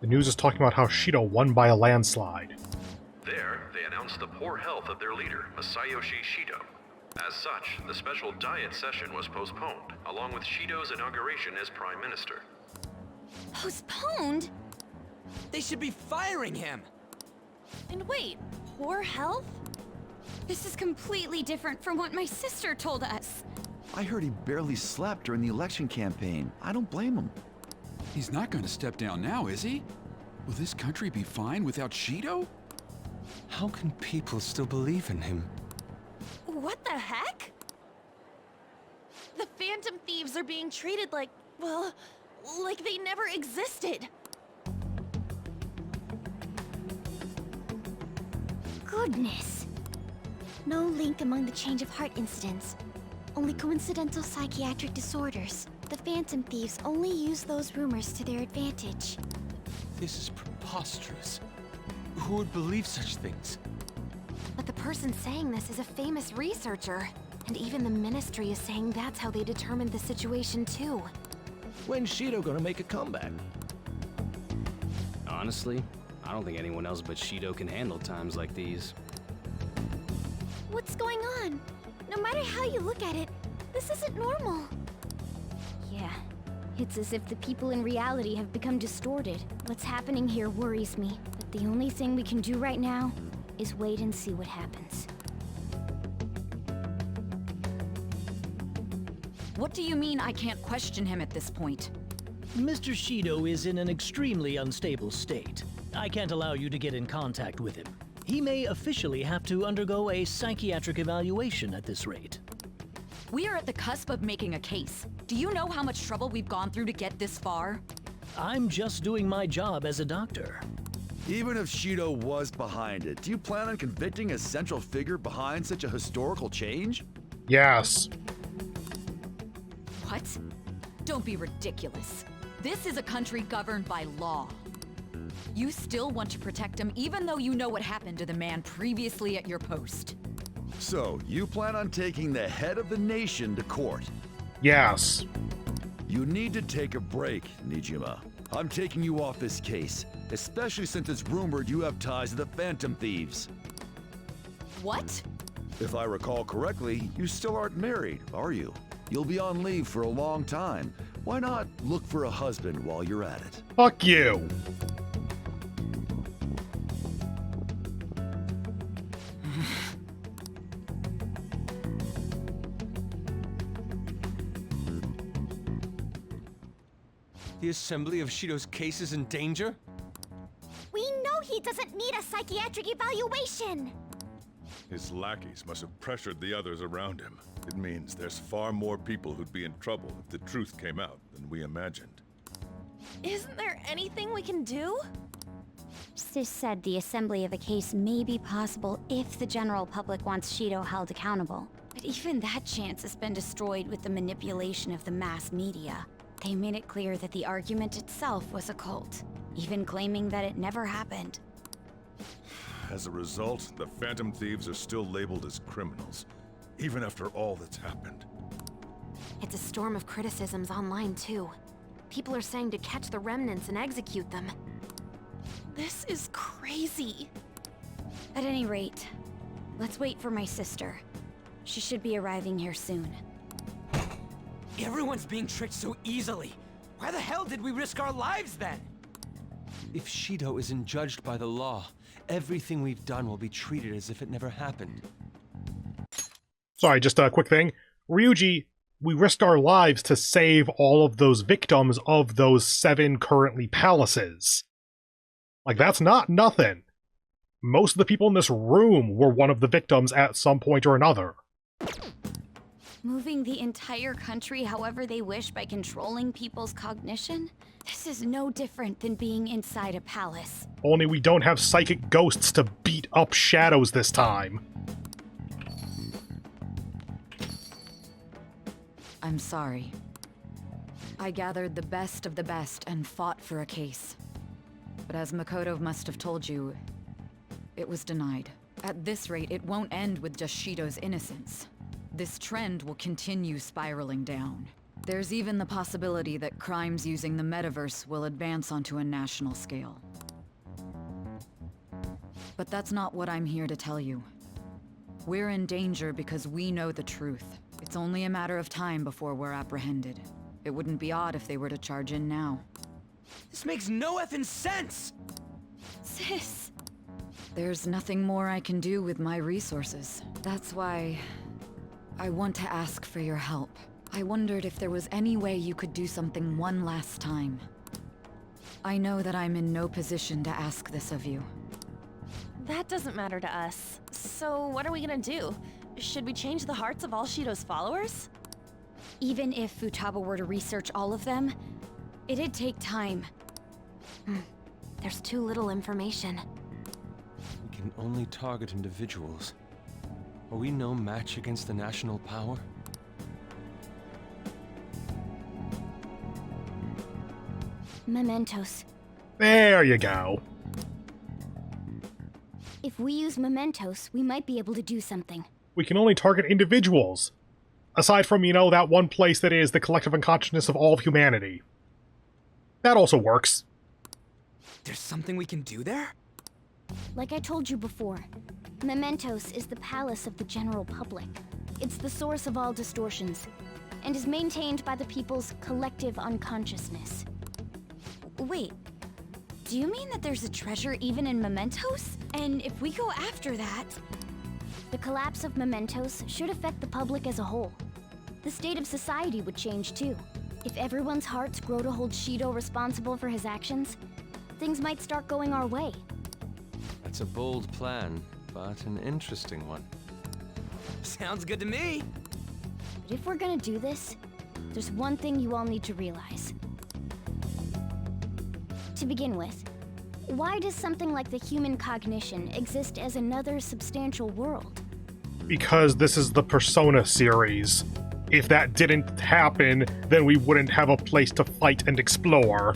The news is talking about how Shido won by a landslide. There, they announced the poor health of their leader, Masayoshi Shido. As such, the special diet session was postponed, along with Shido's inauguration as Prime Minister. Postponed? They should be firing him! And wait, poor health? This is completely different from what my sister told us. I heard he barely slept during the election campaign. I don't blame him. He's not going to step down now, is he? Will this country be fine without Shido? How can people still believe in him? What the heck? The Phantom Thieves are being treated like, well, like they never existed. Goodness. No link among the change of heart incidents. Only coincidental psychiatric disorders. The Phantom Thieves only use those rumors to their advantage. This is preposterous. Who would believe such things? But the person saying this is a famous researcher. And even the Ministry is saying that's how they determined the situation too. When's Shido gonna make a comeback? Honestly, I don't think anyone else but Shido can handle times like these. What's going on? No matter how you look at it, this isn't normal. Yeah, it's as if the people in reality have become distorted. What's happening here worries me, but the only thing we can do right now is wait and see what happens. What do you mean I can't question him at this point? Mr. Shido is in an extremely unstable state. I can't allow you to get in contact with him. He may officially have to undergo a psychiatric evaluation at this rate. We are at the cusp of making a case. Do you know how much trouble we've gone through to get this far? I'm just doing my job as a doctor. Even if Shido was behind it, do you plan on convicting a central figure behind such a historical change? Yes. What? Don't be ridiculous. This is a country governed by law. You still want to protect him even though you know what happened to the man previously at your post. So, you plan on taking the head of the nation to court? Yes. You need to take a break, Nijima. I'm taking you off this case, especially since it's rumored you have ties to the Phantom Thieves. What? If I recall correctly, you still aren't married, are you? You'll be on leave for a long time. Why not look for a husband while you're at it? Fuck you. The assembly of Shido's case is in danger? We know he doesn't need a psychiatric evaluation! His lackeys must have pressured the others around him. It means there's far more people who'd be in trouble if the truth came out than we imagined. Isn't there anything we can do? Sis said the assembly of a case may be possible if the general public wants Shido held accountable. But even that chance has been destroyed with the manipulation of the mass media. They made it clear that the argument itself was a cult, even claiming that it never happened. As a result, the Phantom Thieves are still labeled as criminals, even after all that's happened. It's a storm of criticisms online, too. People are saying to catch the remnants and execute them. This is crazy. At any rate, let's wait for my sister. She should be arriving here soon. Everyone's being tricked so easily. Why the hell did we risk our lives then? If Shido isn't judged by the law, everything we've done will be treated as if it never happened. Sorry, just a quick thing. Ryuji, we risked our lives to save all of those victims of those 7 currently palaces. Like, that's not nothing. Most of the people in this room were one of the victims at some point or another. Moving the entire country however they wish by controlling people's cognition? This is no different than being inside a palace. Only we don't have psychic ghosts to beat up shadows this time. I'm sorry. I gathered the best of the best and fought for a case. But as Makoto must have told you, it was denied. At this rate, it won't end with just Shido's innocence. This trend will continue spiraling down. There's even the possibility that crimes using the metaverse will advance onto a national scale. But that's not what I'm here to tell you. We're in danger because we know the truth. It's only a matter of time before we're apprehended. It wouldn't be odd if they were to charge in now. This makes no effing sense! Sis! There's nothing more I can do with my resources. That's why I want to ask for your help. I wondered if there was any way you could do something one last time. I know that I'm in no position to ask this of you. That doesn't matter to us. So what are we gonna do? Should we change the hearts of all Shido's followers? Even if Futaba were to research all of them, it'd take time. There's too little information. We can only target individuals. Are we no match against the national power? Mementos. There you go. If we use mementos, we might be able to do something. We can only target individuals. Aside from, that one place that is the collective unconsciousness of all of humanity. That also works. There's something we can do there? Like I told you before, mementos is the palace of the general public. It's the source of all distortions, and is maintained by the people's collective unconsciousness. Wait, do you mean that there's a treasure even in mementos? And if we go after that... The collapse of mementos should affect the public as a whole. The state of society would change too. If everyone's hearts grow to hold Shido responsible for his actions, things might start going our way. That's a bold plan, but an interesting one. Sounds good to me. But if we're gonna do this, there's one thing you all need to realize. To begin with, why does something like the human cognition exist as another substantial world? Because this is the Persona series. If that didn't happen, then we wouldn't have a place to fight and explore.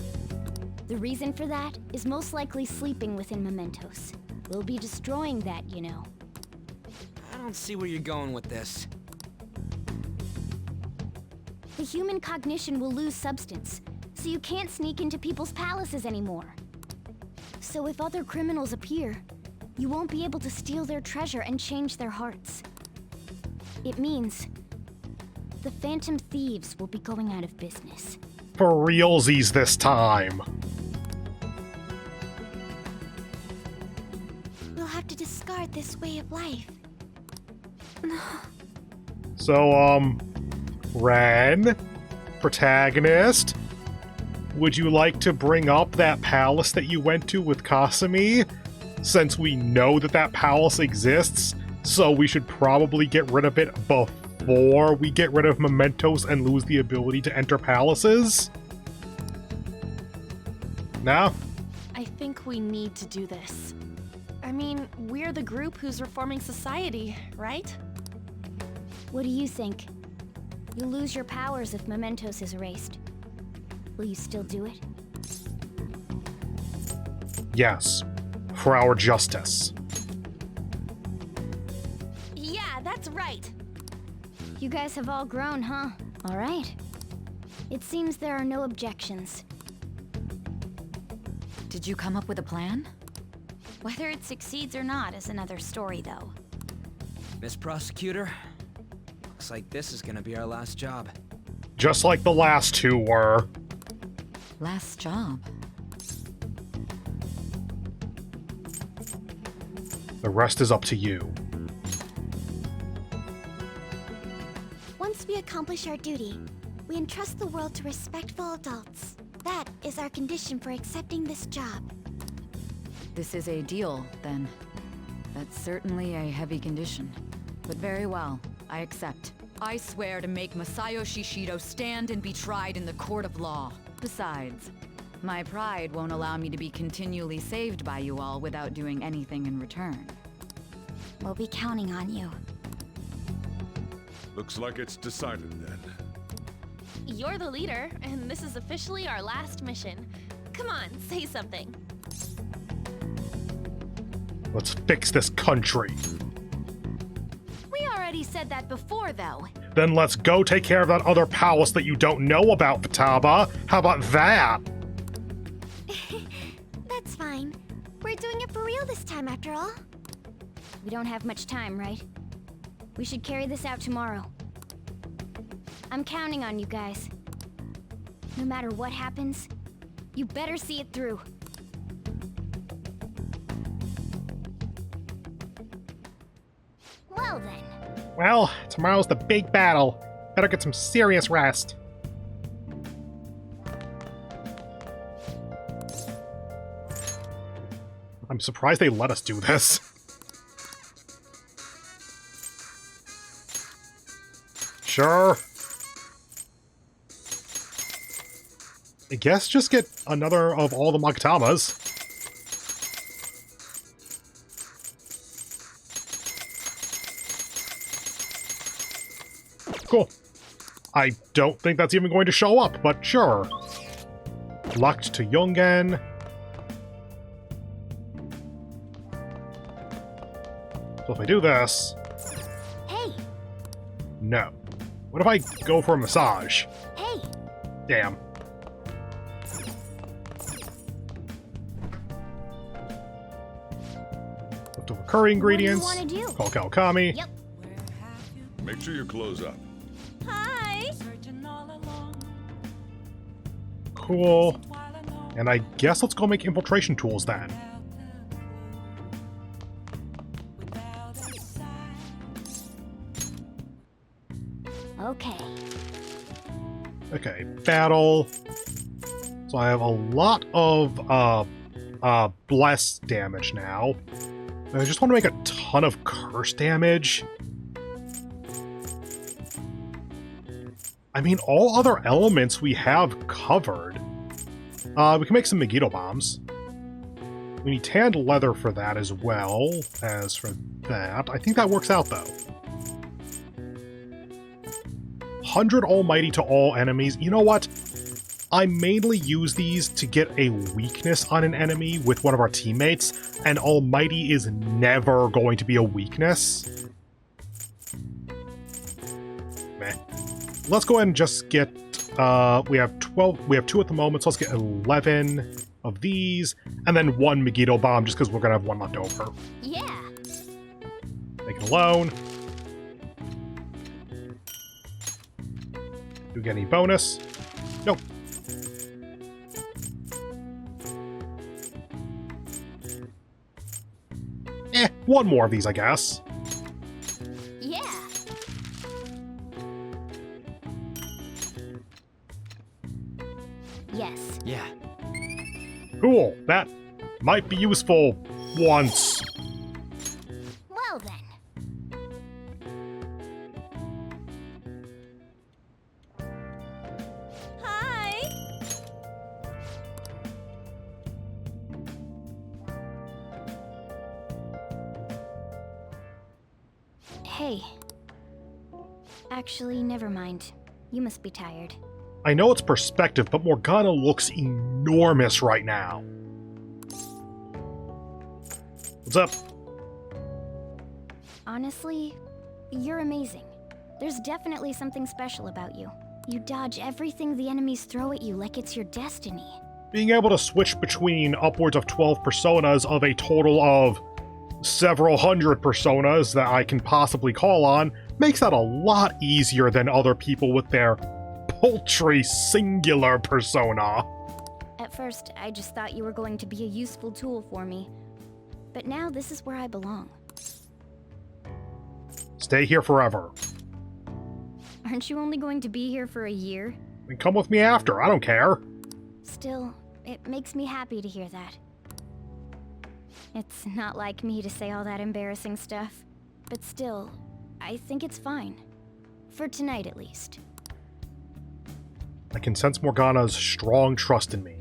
The reason for that is most likely sleeping within mementos. We'll be destroying that, I don't see where you're going with this. The human cognition will lose substance, so you can't sneak into people's palaces anymore. So if other criminals appear, you won't be able to steal their treasure and change their hearts. It means the Phantom Thieves will be going out of business. For realsies this time. We'll have to discard this way of life. So, Ren, protagonist, would you like to bring up that palace that you went to with Kasumi? Since we know that that palace exists, so we should probably get rid of it before we get rid of mementos and lose the ability to enter palaces? No? I think we need to do this. I mean, we're the group who's reforming society, right? What do you think? You'll lose your powers if mementos is erased. Will you still do it? Yes. For our justice. Yeah, that's right. You guys have all grown, huh? All right. It seems there are no objections. Did you come up with a plan? Whether it succeeds or not is another story, though. Miss Prosecutor, looks like this is gonna be our last job. Just like the last two were. Last job? The rest is up to you. Once we accomplish our duty, we entrust the world to respectful adults. That is our condition for accepting this job. This is a deal, then. That's certainly a heavy condition. But very well, I accept. I swear to make Masayoshi Shido stand and be tried in the court of law. Besides, my pride won't allow me to be continually saved by you all without doing anything in return. We'll be counting on you. Looks like it's decided then. You're the leader, and this is officially our last mission. Come on, say something. Let's fix this country. We already said that before, though. Then let's go take care of that other palace that you don't know about, Futaba. How about that? That's fine. We're doing it for real this time, after all. We don't have much time, right? We should carry this out tomorrow. I'm counting on you guys. No matter what happens, you better see it through. Well then. Well, tomorrow's the big battle. Better get some serious rest. I'm surprised they let us do this. Sure. I guess just get another of all the Magatamas. Cool. I don't think that's even going to show up, but sure. Locked to Yungen. So if I do this... Hey! No. What if I go for a massage? Hey! Damn. Lift over curry ingredients. What do you wanna do? Call Kawakami. Yep. Make sure you close up. Hi! Cool. And I guess let's go make infiltration tools then. Okay. Okay, battle. So I have a lot of bless damage now. I just want to make a ton of curse damage. I mean, all other elements we have covered. We can make some Megiddo bombs. We need tanned leather for that as well as for that. I think that works out, though. 100 Almighty to all enemies. You know what? I mainly use these to get a weakness on an enemy with one of our teammates, and Almighty is never going to be a weakness. Meh. Let's go ahead and just get, we have 12, we have 2 at the moment, so let's get 11 of these, and then 1 Megiddo bomb, just because we're going to have 1 left over. Yeah! Make it alone. Do we get any bonus? Nope. One more of these, I guess. Yeah! Yes. Yeah. Cool. That might be useful once. Well then. Hi! Hey. Actually, never mind. You must be tired. I know it's perspective, but Morgana looks enormous right now. What's up? Honestly, you're amazing. There's definitely something special about you. You dodge everything the enemies throw at you like it's your destiny. Being able to switch between upwards of 12 personas of a total of several hundred personas that I can possibly call on makes that a lot easier than other people with their paltry singular persona. At first, I just thought you were going to be a useful tool for me. But now this is where I belong. Stay here forever. Aren't you only going to be here for a year? And come with me after, I don't care. Still, it makes me happy to hear that. It's not like me to say all that embarrassing stuff. But still, I think it's fine. For tonight, at least. I can sense Morgana's strong trust in me.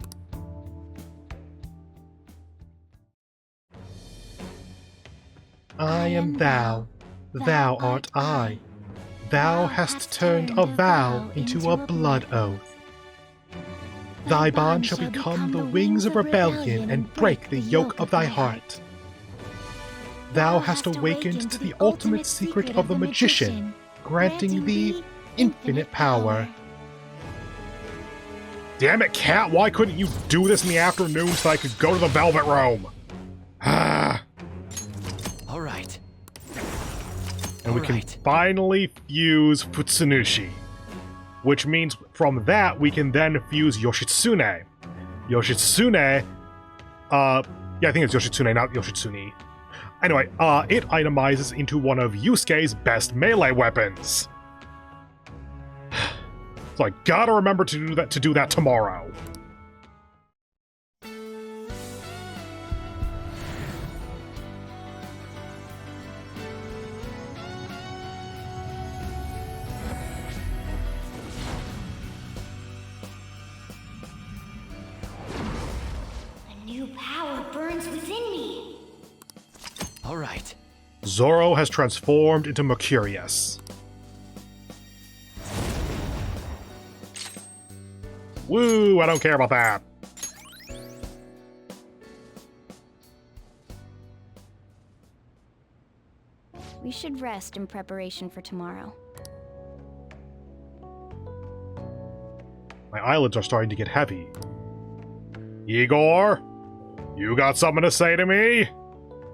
I am thou, thou art I. Thou hast turned a vow into a blood oath. Thy bond shall become the wings of rebellion and break the yoke of thy heart. Thou hast awakened to the ultimate secret of the magician, granting thee infinite power. Damn it, Cat, why couldn't you do this in the afternoon so I could go to the Velvet Room? Ah. All right. And we can finally fuse Futsunushi. Which means from that, we can then fuse Yoshitsune. Yoshitsune, yeah, I think it's Yoshitsune, not Yoshitsune. Anyway, it itemizes into one of Yusuke's best melee weapons. So I gotta remember to do that tomorrow. New power burns within me. All right. Zoro has transformed into Mercurius. Woo, I don't care about that. We should rest in preparation for tomorrow. My eyelids are starting to get heavy. Igor? You got something to say to me?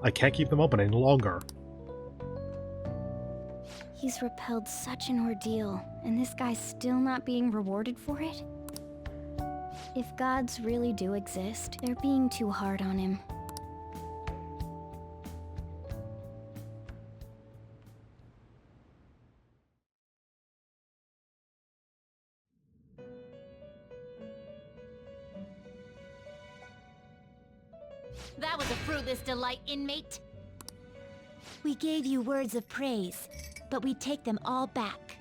I can't keep them open any longer. He's repelled such an ordeal, and this guy's still not being rewarded for it? If gods really do exist, they're being too hard on him. That was a fruitless delight, inmate. We gave you words of praise, but we take them all back.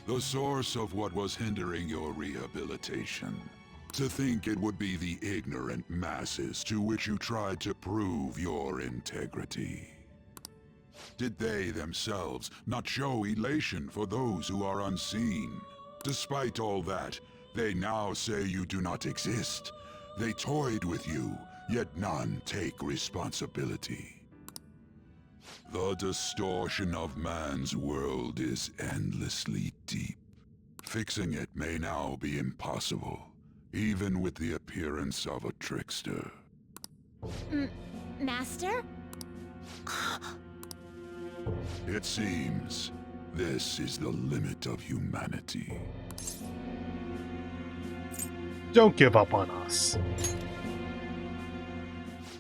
The source of what was hindering your rehabilitation. To think it would be the ignorant masses to which you tried to prove your integrity. Did they themselves not show elation for those who are unseen? Despite all that, they now say you do not exist. They toyed with you, yet none take responsibility. The distortion of man's world is endlessly deep. Fixing it may now be impossible, even with the appearance of a trickster. Master? It seems this is the limit of humanity. Don't give up on us.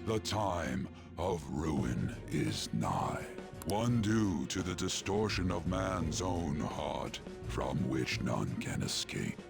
The time of ruin is nigh, one due to the distortion of man's own heart, from which none can escape.